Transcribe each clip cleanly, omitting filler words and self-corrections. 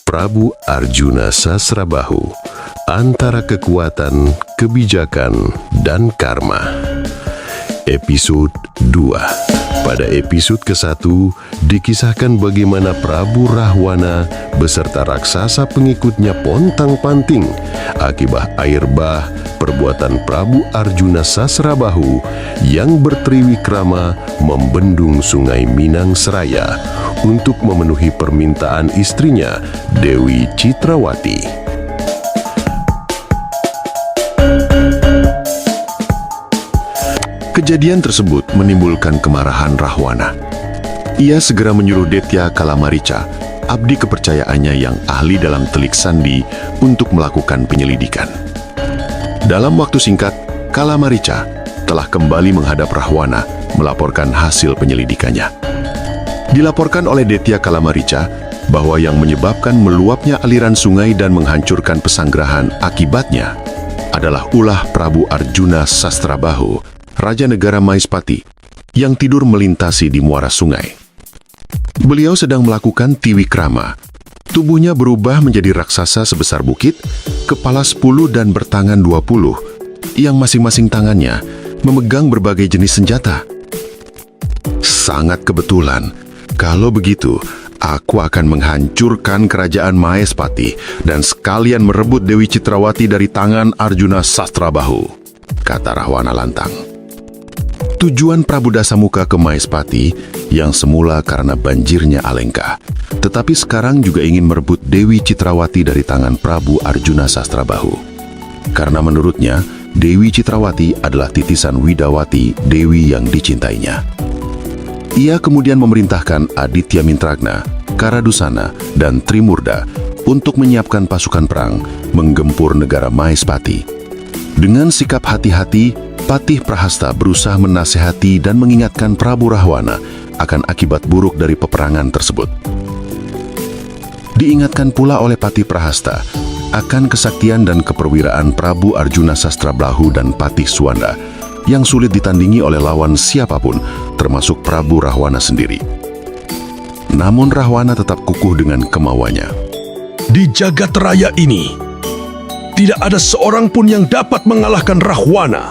Prabu Arjuna Sasrabahu, antara kekuatan, kebijakan, dan karma. Episode 2. Pada episode ke-1, dikisahkan bagaimana Prabu Rahwana beserta raksasa pengikutnya pontang-panting akibat air bah perbuatan Prabu Arjuna Sasrabahu yang bertriwikrama membendung Sungai Minang Seraya untuk memenuhi permintaan istrinya, Dewi Citrawati. Kejadian tersebut menimbulkan kemarahan Rahwana. Ia segera menyuruh Detya Kalamarica, abdi kepercayaannya yang ahli dalam telik sandi, untuk melakukan penyelidikan. Dalam waktu singkat, Kalamarica telah kembali menghadap Rahwana melaporkan hasil penyelidikannya. Dilaporkan oleh Detya Kalamarica bahwa yang menyebabkan meluapnya aliran sungai dan menghancurkan pesanggrahan akibatnya adalah ulah Prabu Arjuna Sasrabahu, Raja Negara Maespati, yang tidur melintasi di muara sungai. Beliau sedang melakukan tiwikrama. Tubuhnya berubah menjadi raksasa sebesar bukit, kepala 10 dan bertangan 20, yang masing-masing tangannya memegang berbagai jenis senjata. Sangat kebetulan, kalau begitu, aku akan menghancurkan kerajaan Maespati dan sekalian merebut Dewi Citrawati dari tangan Arjuna Sasrabahu, kata Rahwana lantang. Tujuan Prabu Dasamuka ke Maespati yang semula karena banjirnya Alengka, tetapi sekarang juga ingin merebut Dewi Citrawati dari tangan Prabu Arjuna Sasrabahu. Karena menurutnya, Dewi Citrawati adalah titisan Widawati, Dewi yang dicintainya. Ia kemudian memerintahkan Aditya Mintragna, Karadusana, dan Trimurda untuk menyiapkan pasukan perang menggempur negara Maespati. Dengan sikap hati-hati, Patih Prahasta berusaha menasehati dan mengingatkan Prabu Rahwana akan akibat buruk dari peperangan tersebut. Diingatkan pula oleh Patih Prahasta akan kesaktian dan keperwiraan Prabu Arjuna Sasrabahu dan Patih Suwanda yang sulit ditandingi oleh lawan siapapun, termasuk Prabu Rahwana sendiri. Namun Rahwana tetap kukuh dengan kemauannya. Di jagat raya ini, tidak ada seorang pun yang dapat mengalahkan Rahwana.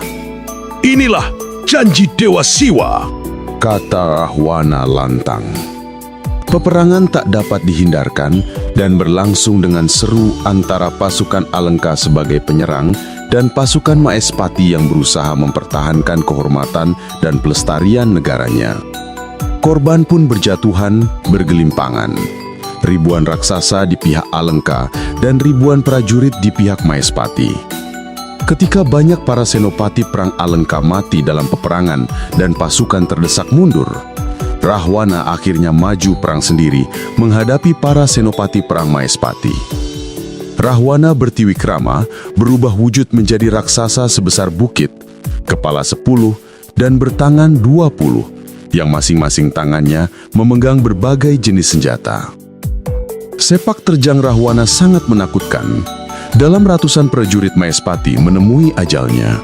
Inilah janji Dewa Siwa, kata Rahwana lantang. Peperangan tak dapat dihindarkan dan berlangsung dengan seru antara pasukan Alengka sebagai penyerang dan pasukan Maespati yang berusaha mempertahankan kehormatan dan pelestarian negaranya. Korban pun berjatuhan, bergelimpangan. Ribuan raksasa di pihak Alengka dan ribuan prajurit di pihak Maespati. Ketika banyak para senopati perang Alengka mati dalam peperangan dan pasukan terdesak mundur, Rahwana akhirnya maju perang sendiri menghadapi para senopati perang Maespati. Rahwana bertiwikrama berubah wujud menjadi raksasa sebesar bukit, kepala 10 dan bertangan 20, yang masing-masing tangannya memegang berbagai jenis senjata. Sepak terjang Rahwana sangat menakutkan. Dalam ratusan prajurit Maespati menemui ajalnya.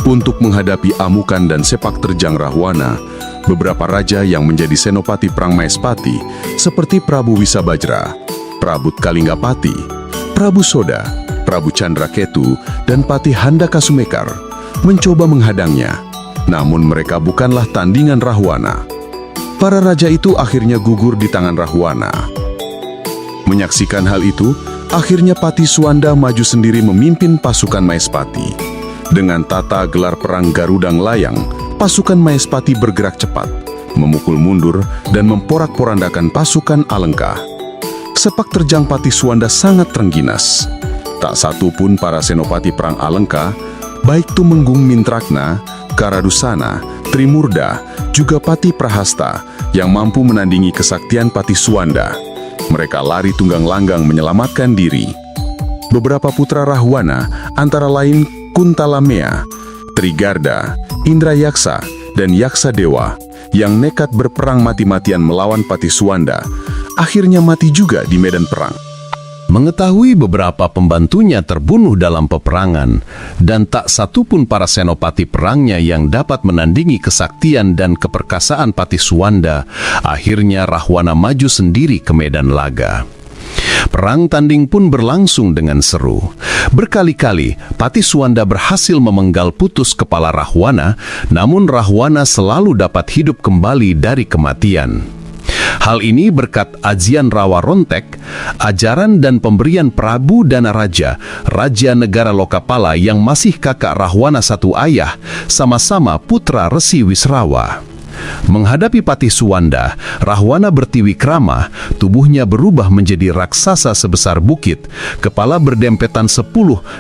Untuk menghadapi amukan dan sepak terjang Rahwana, beberapa raja yang menjadi senopati perang Maespati seperti Prabu Wisabajra, Prabu Kalinggapati, Prabu Soda, Prabu Candraketu, dan Patih Handakasumekar mencoba menghadangnya. Namun mereka bukanlah tandingan Rahwana. Para raja itu akhirnya gugur di tangan Rahwana. Menyaksikan hal itu, akhirnya Patih Suwanda maju sendiri memimpin pasukan Maespati. Dengan tata gelar perang Garudang Layang, pasukan Maespati bergerak cepat, memukul mundur dan memporak-porandakan pasukan Alengka. Sepak terjang Patih Suwanda sangat terengginas. Tak satu pun para senopati perang Alengka, baik Tumenggung Mintragna, Karadusana, Trimurda, juga Patih Prahasta, yang mampu menandingi kesaktian Patih Suwanda. Mereka lari tunggang langgang menyelamatkan diri. Beberapa putra Rahwana, antara lain Kuntalamea, Trigarda, Indrayaksa, dan Yaksa Dewa, yang nekat berperang mati-matian melawan Patih Suwanda, akhirnya mati juga di medan perang. Mengetahui beberapa pembantunya terbunuh dalam peperangan, dan tak satu pun para senopati perangnya yang dapat menandingi kesaktian dan keperkasaan Patih Suwanda, akhirnya Rahwana maju sendiri ke medan laga. Perang tanding pun berlangsung dengan seru. Berkali-kali, Patih Suwanda berhasil memenggal putus kepala Rahwana, namun Rahwana selalu dapat hidup kembali dari kematian. Hal ini berkat ajian Rawa Rontek, ajaran dan pemberian Prabu Danaraja, Raja Negara Lokapala yang masih kakak Rahwana satu ayah, sama-sama putra Resi Wisrawa. Menghadapi Patih Suwanda, Rahwana bertiwikrama, tubuhnya berubah menjadi raksasa sebesar bukit, kepala berdempetan 10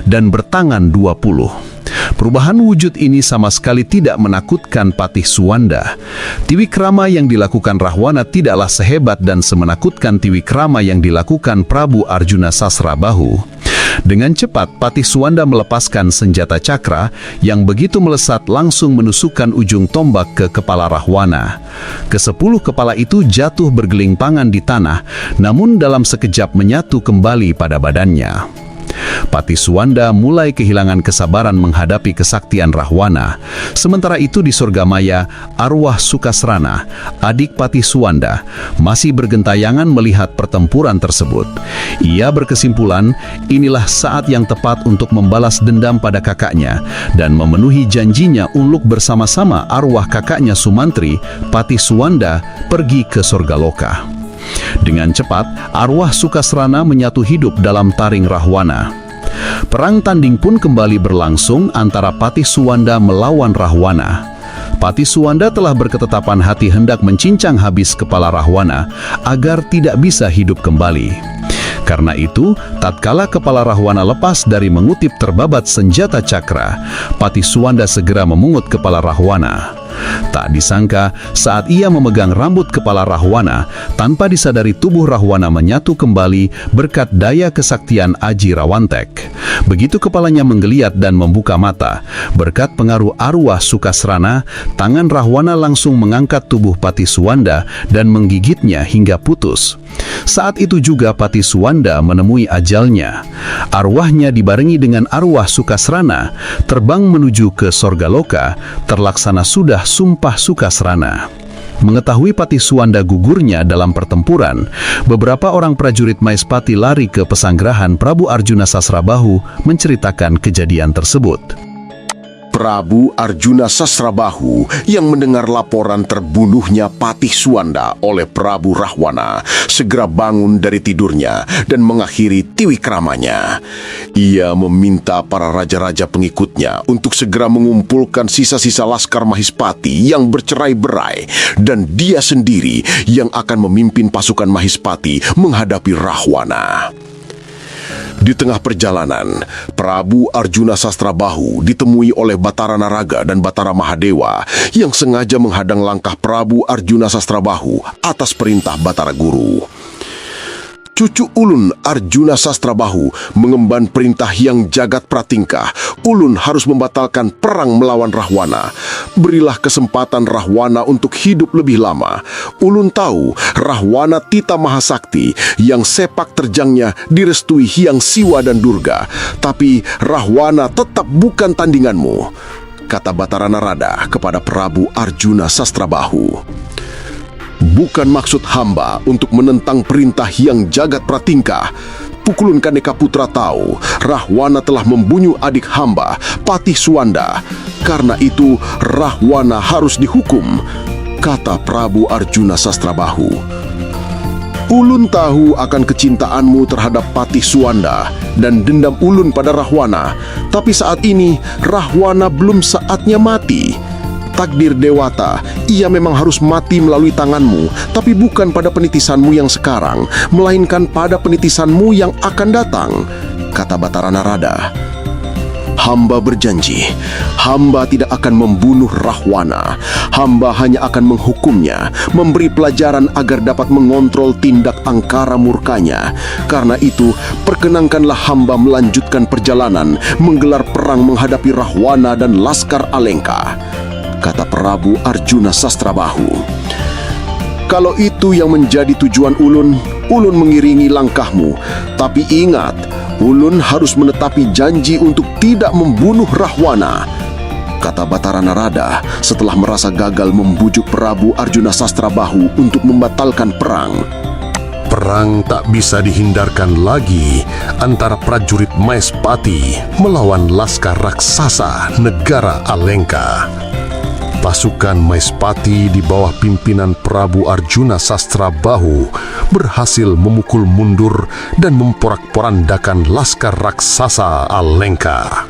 dan bertangan 20. Perubahan wujud ini sama sekali tidak menakutkan Patih Suwanda. Tiwikrama yang dilakukan Rahwana tidaklah sehebat dan semenakutkan tiwikrama yang dilakukan Prabu Arjuna Sasrabahu. Dengan cepat, Patih Suwanda melepaskan senjata cakra yang begitu melesat langsung menusukkan ujung tombak ke kepala Rahwana. Ke-10 kepala itu jatuh bergelimpangan di tanah, namun dalam sekejap menyatu kembali pada badannya. Patih Suwanda mulai kehilangan kesabaran menghadapi kesaktian Rahwana. Sementara itu di Surgamaya, arwah Sukasrana, adik Patih Suwanda, masih bergentayangan melihat pertempuran tersebut. Ia berkesimpulan, inilah saat yang tepat untuk membalas dendam pada kakaknya dan memenuhi janjinya untuk bersama-sama arwah kakaknya Sumantri, Patih Suwanda, pergi ke Surgaloka. Dengan cepat, arwah Sukasrana menyatu hidup dalam taring Rahwana. Perang tanding pun kembali berlangsung antara Patih Suwanda melawan Rahwana. Patih Suwanda telah berketetapan hati hendak mencincang habis kepala Rahwana agar tidak bisa hidup kembali. Karena itu, tatkala kepala Rahwana lepas dari mengutip terbabat senjata cakra, Patih Suwanda segera memungut kepala Rahwana. Tak disangka, saat ia memegang rambut kepala Rahwana, tanpa disadari tubuh Rahwana menyatu kembali berkat daya kesaktian Aji Rawantek. Begitu kepalanya menggeliat dan membuka mata, berkat pengaruh arwah Sukasrana, tangan Rahwana langsung mengangkat tubuh Patih Suwanda dan menggigitnya hingga putus. Saat itu juga Patih Suwanda menemui ajalnya. Arwahnya dibarengi dengan arwah Sukasrana, terbang menuju ke Sorgaloka, terlaksana sudah Sumpah Sukasrana. Mengetahui Patih Suwanda gugurnya dalam pertempuran, beberapa orang prajurit Maespati lari ke pesanggerahan Prabu Arjuna Sasrabahu menceritakan kejadian tersebut. Prabu Arjuna Sasrabahu yang mendengar laporan terbunuhnya Patih Suwanda oleh Prabu Rahwana segera bangun dari tidurnya dan mengakhiri tiwikramanya. Ia meminta para raja-raja pengikutnya untuk segera mengumpulkan sisa-sisa laskar Mahispati yang bercerai-berai dan dia sendiri yang akan memimpin pasukan Mahispati menghadapi Rahwana. Di tengah perjalanan, Prabu Arjuna Sasrabahu ditemui oleh Batara Naraga dan Batara Mahadewa yang sengaja menghadang langkah Prabu Arjuna Sasrabahu atas perintah Batara Guru. Cucu ulun Arjuna Sasrabahu mengemban perintah yang jagat pratingkah. Ulun harus membatalkan perang melawan Rahwana. Berilah kesempatan Rahwana untuk hidup lebih lama. Ulun tahu Rahwana Tita Mahasakti yang sepak terjangnya direstui Hyang Siwa dan Durga. Tapi Rahwana tetap bukan tandinganmu, kata Batara Narada kepada Prabu Arjuna Sasrabahu. Bukan maksud hamba untuk menentang perintah yang jagat pratingkah. Pukulun Kaneka Putra tahu Rahwana telah membunuh adik hamba, Patih Suwanda. Karena itu Rahwana harus dihukum, kata Prabu Arjuna Sasrabahu. Ulun tahu akan kecintaanmu terhadap Patih Suwanda dan dendam ulun pada Rahwana. Tapi saat ini Rahwana belum saatnya mati. Takdir Dewata, ia memang harus mati melalui tanganmu, tapi bukan pada penitisanmu yang sekarang, melainkan pada penitisanmu yang akan datang, kata Batara Narada. Hamba berjanji, hamba tidak akan membunuh Rahwana. Hamba hanya akan menghukumnya, memberi pelajaran agar dapat mengontrol tindak angkara murkanya. Karena itu, perkenankanlah hamba melanjutkan perjalanan, menggelar perang menghadapi Rahwana dan Laskar Alengka, kata Prabu Arjuna Sasrabahu. Kalau itu yang menjadi tujuan ulun, ulun mengiringi langkahmu. Tapi ingat, ulun harus menetapi janji untuk tidak membunuh Rahwana, kata Batara Narada setelah merasa gagal membujuk Prabu Arjuna Sasrabahu untuk membatalkan perang. Perang tak bisa dihindarkan lagi antara prajurit Maespati melawan laskar raksasa negara Alengka. Pasukan Maespati di bawah pimpinan Prabu Arjuna Sasrabahu berhasil memukul mundur dan memporak-porandakan laskar raksasa Alengka.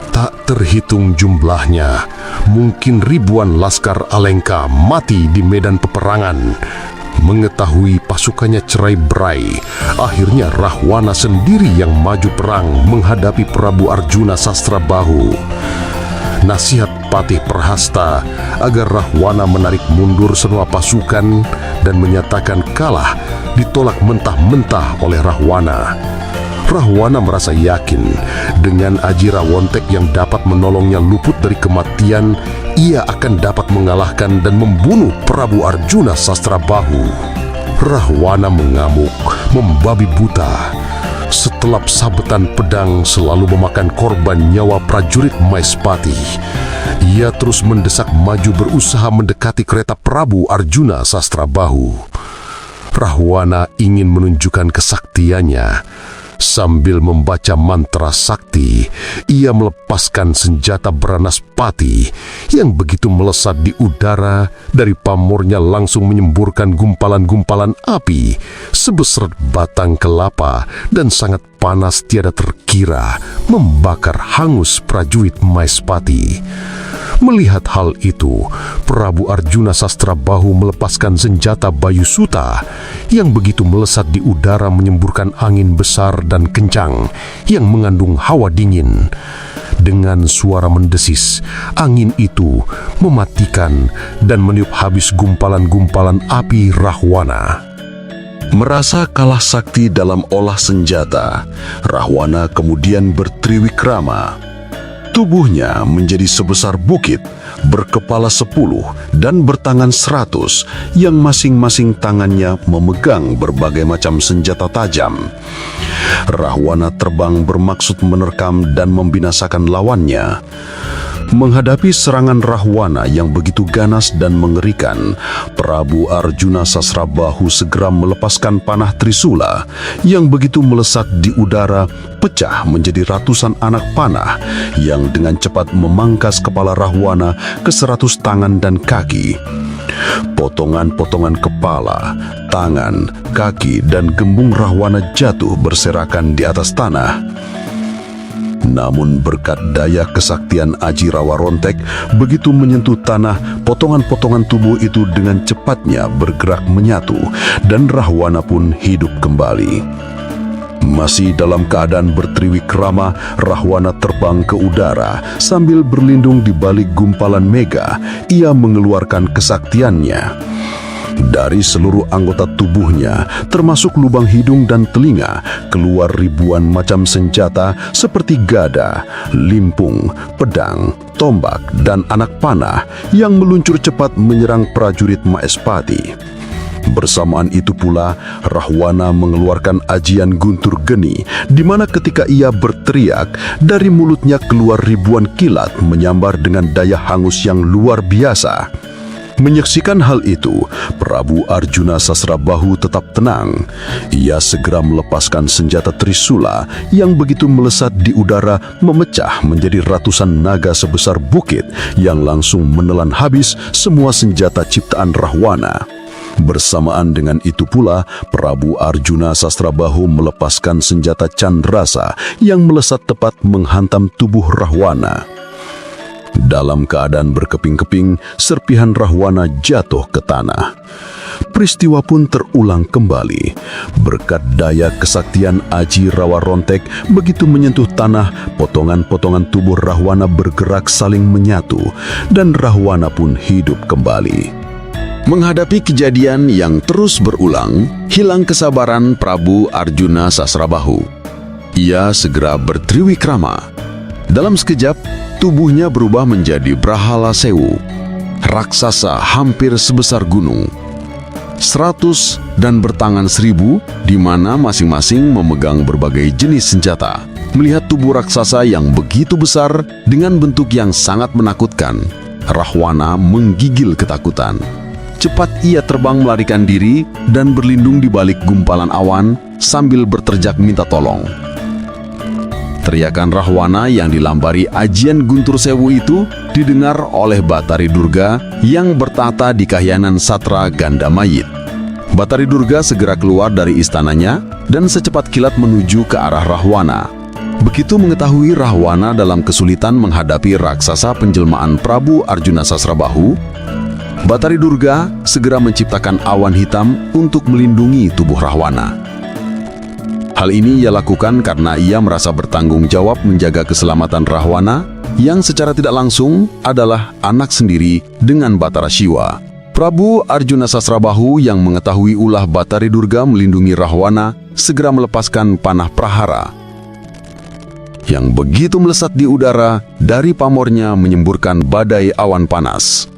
Tak terhitung jumlahnya, mungkin ribuan laskar Alengka mati di medan peperangan. Mengetahui pasukannya cerai-berai, akhirnya Rahwana sendiri yang maju perang menghadapi Prabu Arjuna Sasrabahu. Nasihat Patih Prahasta agar Rahwana menarik mundur semua pasukan dan menyatakan kalah ditolak mentah-mentah oleh Rahwana. Rahwana merasa yakin dengan Aji Rawontek yang dapat menolongnya luput dari kematian, ia akan dapat mengalahkan dan membunuh Prabu Arjuna Sasrabahu. Rahwana mengamuk, membabi buta. Setelap sabetan pedang selalu memakan korban nyawa prajurit Maespati. Ia terus mendesak maju berusaha mendekati kereta Prabu Arjuna Sasrabahu. Rahwana ingin menunjukkan kesaktiannya. Sambil membaca mantra sakti, ia melepaskan senjata beranas pati yang begitu melesat di udara. Dari pamornya langsung menyemburkan gumpalan-gumpalan api sebesar batang kelapa dan sangat panas tiada terkira, membakar hangus prajurit Maespati. Melihat hal itu, Prabu Arjuna Sasrabahu melepaskan senjata Bayusuta yang begitu melesat di udara menyemburkan angin besar dan kencang yang mengandung hawa dingin. Dengan suara mendesis, angin itu mematikan dan meniup habis gumpalan-gumpalan api Rahwana. Merasa kalah sakti dalam olah senjata, Rahwana kemudian bertriwikrama. Tubuhnya menjadi sebesar bukit, berkepala 10 dan bertangan 100, yang masing-masing tangannya memegang berbagai macam senjata tajam. Rahwana terbang bermaksud menerkam dan membinasakan lawannya. Menghadapi serangan Rahwana yang begitu ganas dan mengerikan, Prabu Arjuna Sasrabahu segera melepaskan panah Trisula yang begitu melesat di udara, pecah menjadi ratusan anak panah yang dengan cepat memangkas kepala Rahwana ke 100 tangan dan kaki. Potongan-potongan kepala, tangan, kaki, dan gembung Rahwana jatuh berserakan di atas tanah. Namun berkat daya kesaktian Aji Rawarontek, begitu menyentuh tanah, potongan-potongan tubuh itu dengan cepatnya bergerak menyatu dan Rahwana pun hidup kembali. Masih dalam keadaan bertriwikrama, Rahwana terbang ke udara sambil berlindung di balik gumpalan mega. Ia mengeluarkan kesaktiannya. Dari seluruh anggota tubuhnya, termasuk lubang hidung dan telinga, keluar ribuan macam senjata seperti gada, limpung, pedang, tombak, dan anak panah yang meluncur cepat menyerang prajurit Maespati. Bersamaan itu pula, Rahwana mengeluarkan ajian guntur geni, di mana ketika ia berteriak, dari mulutnya keluar ribuan kilat menyambar dengan daya hangus yang luar biasa. Menyaksikan hal itu, Prabu Arjuna Sasrabahu tetap tenang. Ia segera melepaskan senjata Trisula yang begitu melesat di udara, memecah menjadi ratusan naga sebesar bukit yang langsung menelan habis semua senjata ciptaan Rahwana. Bersamaan dengan itu pula, Prabu Arjuna Sasrabahu melepaskan senjata Candrasa yang melesat tepat menghantam tubuh Rahwana. Dalam keadaan berkeping-keping, serpihan Rahwana jatuh ke tanah. Peristiwa pun terulang kembali. Berkat daya kesaktian Aji Rawarontek, begitu menyentuh tanah, potongan-potongan tubuh Rahwana bergerak saling menyatu, dan Rahwana pun hidup kembali. Menghadapi kejadian yang terus berulang, hilang kesabaran Prabu Arjuna Sasrabahu. Ia segera bertriwikrama. Dalam sekejap, tubuhnya berubah menjadi Brahala Sewu, raksasa hampir sebesar gunung, 100 dan bertangan 1000, di mana masing-masing memegang berbagai jenis senjata. Melihat tubuh raksasa yang begitu besar dengan bentuk yang sangat menakutkan, Rahwana menggigil ketakutan. cepat ia terbang melarikan diri dan berlindung di balik gumpalan awan sambil berterjak minta tolong. Teriakan Rahwana yang dilambari ajian Guntur Sewu itu didengar oleh Batari Durga yang bertahta di kahyanan Satra Gandamayit. Batari Durga segera keluar dari istananya dan secepat kilat menuju ke arah Rahwana. Begitu mengetahui Rahwana dalam kesulitan menghadapi raksasa penjelmaan Prabu Arjuna Sasrabahu, Batari Durga segera menciptakan awan hitam untuk melindungi tubuh Rahwana. Hal ini ia lakukan karena ia merasa bertanggung jawab menjaga keselamatan Rahwana yang secara tidak langsung adalah anak sendiri dengan Batara Siwa. Prabu Arjuna Sasrabahu yang mengetahui ulah Batari Durga melindungi Rahwana segera melepaskan panah prahara yang begitu melesat di udara dari pamornya menyemburkan badai awan panas.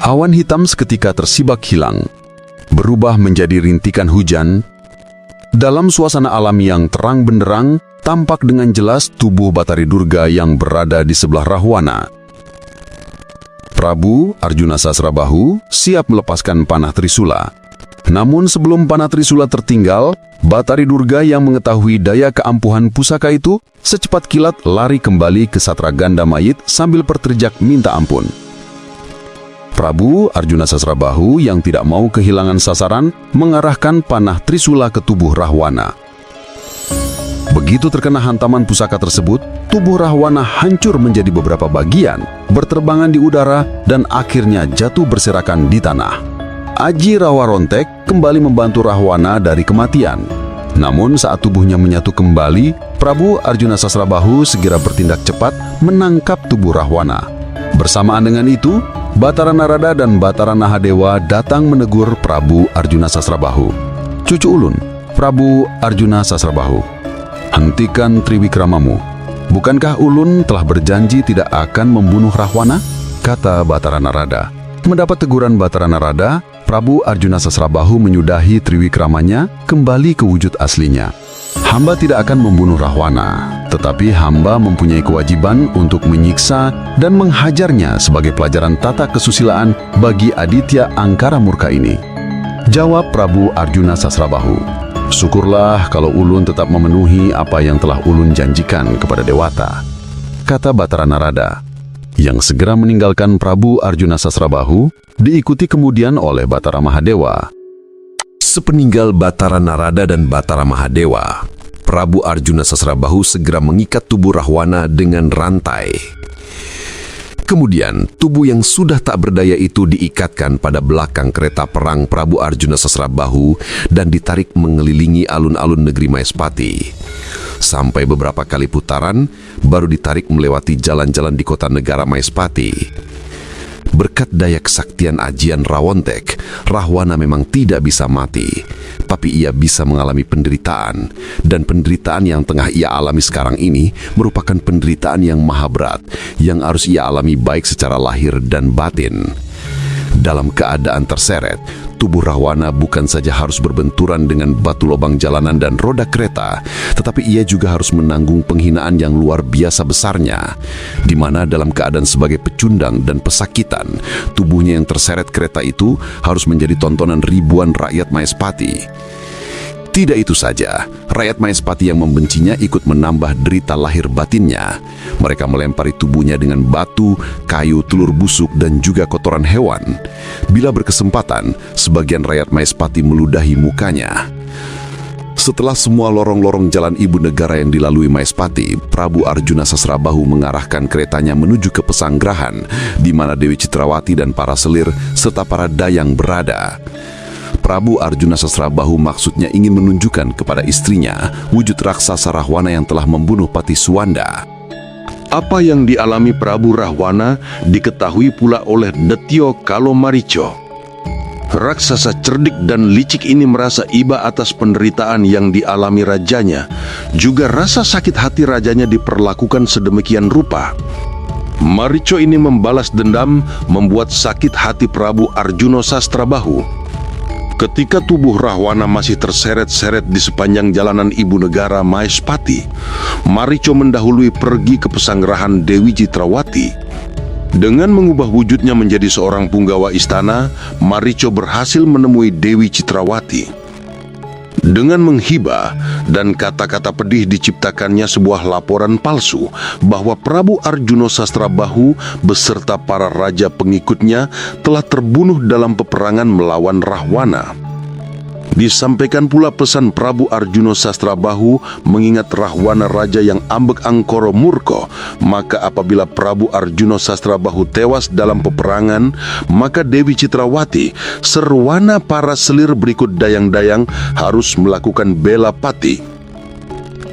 Awan hitam seketika tersibak hilang, berubah menjadi rintikan hujan. Dalam suasana alam yang terang benderang, tampak dengan jelas tubuh Batari Durga yang berada di sebelah Rahwana. Prabu Arjuna Sasrabahu siap melepaskan panah Trisula. Namun sebelum panah Trisula tertinggal, Batari Durga yang mengetahui daya keampuhan pusaka itu secepat kilat lari kembali ke Satra Gandamayit sambil berteriak minta ampun. Prabu Arjuna Sasrabahu yang tidak mau kehilangan sasaran mengarahkan panah Trisula ke tubuh Rahwana. Begitu terkena hantaman pusaka tersebut, tubuh Rahwana hancur menjadi beberapa bagian, berterbangan di udara dan akhirnya jatuh berserakan di tanah. Aji Rawarontek kembali membantu Rahwana dari kematian. Namun saat tubuhnya menyatu kembali, Prabu Arjuna Sasrabahu segera bertindak cepat menangkap tubuh Rahwana. Bersamaan dengan itu, Batara Narada dan Batara Nahadewa datang menegur Prabu Arjuna Sasrabahu. Cucu ulun, Prabu Arjuna Sasrabahu, hentikan triwikramamu. Bukankah ulun telah berjanji tidak akan membunuh Rahwana? Kata Batara Narada. Mendapat teguran Batara Narada, Prabu Arjuna Sasrabahu menyudahi triwikramanya kembali ke wujud aslinya. Hamba tidak akan membunuh Rahwana, tetapi hamba mempunyai kewajiban untuk menyiksa dan menghajarnya sebagai pelajaran tata kesusilaan bagi Aditya Angkara Murka ini. Jawab Prabu Arjuna Sasrabahu. Syukurlah kalau ulun tetap memenuhi apa yang telah ulun janjikan kepada Dewata, kata Batara Narada, yang segera meninggalkan Prabu Arjuna Sasrabahu, diikuti kemudian oleh Batara Mahadewa. Sepeninggal Batara Narada dan Batara Mahadewa, Prabu Arjuna Sasrabahu segera mengikat tubuh Rahwana dengan rantai. Kemudian, tubuh yang sudah tak berdaya itu diikatkan pada belakang kereta perang Prabu Arjuna Sasrabahu dan ditarik mengelilingi alun-alun negeri Maespati. Sampai beberapa kali putaran, baru ditarik melewati jalan-jalan di kota negara Maespati. Berkat daya kesaktian ajian Rawontek, Rahwana memang tidak bisa mati, tapi ia bisa mengalami penderitaan, dan penderitaan yang tengah ia alami sekarang ini merupakan penderitaan yang maha berat, yang harus ia alami baik secara lahir dan batin. Dalam keadaan terseret, tubuh Rahwana bukan saja harus berbenturan dengan batu lubang jalanan dan roda kereta, tetapi ia juga harus menanggung penghinaan yang luar biasa besarnya, di mana dalam keadaan sebagai pecundang dan pesakitan, tubuhnya yang terseret kereta itu harus menjadi tontonan ribuan rakyat Maespati. Tidak itu saja, rakyat Maespati yang membencinya ikut menambah derita lahir batinnya. Mereka melempari tubuhnya dengan batu, kayu, telur busuk, dan juga kotoran hewan. Bila berkesempatan, sebagian rakyat Maespati meludahi mukanya. Setelah semua lorong-lorong jalan ibu negara yang dilalui Maespati, Prabu Arjuna Sasrabahu mengarahkan keretanya menuju ke Pesanggrahan, di mana Dewi Citrawati dan para selir serta para dayang berada. Prabu Arjuna Sasrabahu maksudnya ingin menunjukkan kepada istrinya wujud raksasa Rahwana yang telah membunuh Pati Suwanda. Apa yang dialami Prabu Rahwana diketahui pula oleh Detyo Kalomarico. Raksasa cerdik dan licik ini merasa iba atas penderitaan yang dialami rajanya. Juga rasa sakit hati rajanya diperlakukan sedemikian rupa. Marico ini membalas dendam, membuat sakit hati Prabu Arjuna Sasrabahu. Ketika tubuh Rahwana masih terseret-seret di sepanjang jalanan ibu negara Maespati, Marico mendahului pergi ke Pesanggrahan Dewi Citrawati. Dengan mengubah wujudnya menjadi seorang punggawa istana, Marico berhasil menemui Dewi Citrawati. Dengan menghibah dan kata-kata pedih diciptakannya sebuah laporan palsu bahwa Prabu Arjuna Sasrabahu beserta para raja pengikutnya telah terbunuh dalam peperangan melawan Rahwana. Disampaikan pula pesan Prabu Arjuna Sasrabahu mengingat Rahwana raja yang ambek angkoro murko, maka apabila Prabu Arjuna Sasrabahu tewas dalam peperangan, maka Dewi Citrawati, serwana para selir berikut dayang-dayang harus melakukan bela pati.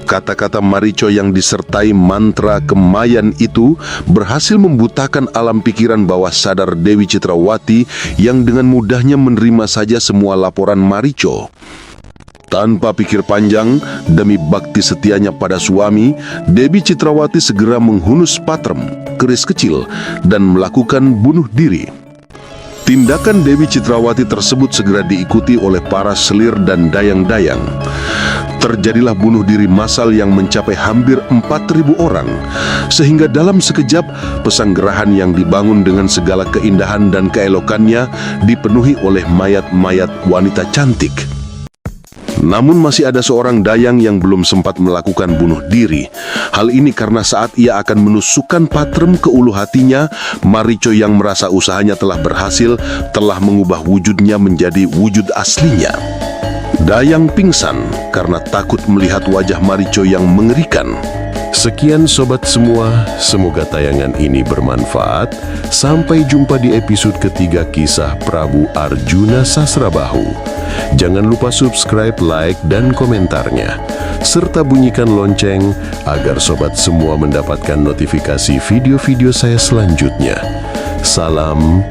Kata-kata Marico yang disertai mantra kemayan itu berhasil membutakan alam pikiran bawah sadar Dewi Citrawati yang dengan mudahnya menerima saja semua laporan Marico. Tanpa pikir panjang, demi bakti setianya pada suami, Dewi Citrawati segera menghunus Patrem, keris kecil, dan melakukan bunuh diri. Tindakan Dewi Citrawati tersebut segera diikuti oleh para selir dan dayang-dayang. Terjadilah bunuh diri massal yang mencapai hampir 4.000 orang, sehingga dalam sekejap pesanggerahan yang dibangun dengan segala keindahan dan keelokannya dipenuhi oleh mayat-mayat wanita cantik. Namun masih ada seorang dayang yang belum sempat melakukan bunuh diri. Hal ini karena saat ia akan menusukkan Patrem ke ulu hatinya, Marico yang merasa usahanya telah berhasil telah mengubah wujudnya menjadi wujud aslinya. Dayang pingsan karena takut melihat wajah Marico yang mengerikan. Sekian sobat semua, semoga tayangan ini bermanfaat. Sampai jumpa di episode ketiga kisah Prabu Arjuna Sasrabahu. Jangan lupa subscribe, like, dan komentarnya. Serta bunyikan lonceng agar sobat semua mendapatkan notifikasi video-video saya selanjutnya. Salam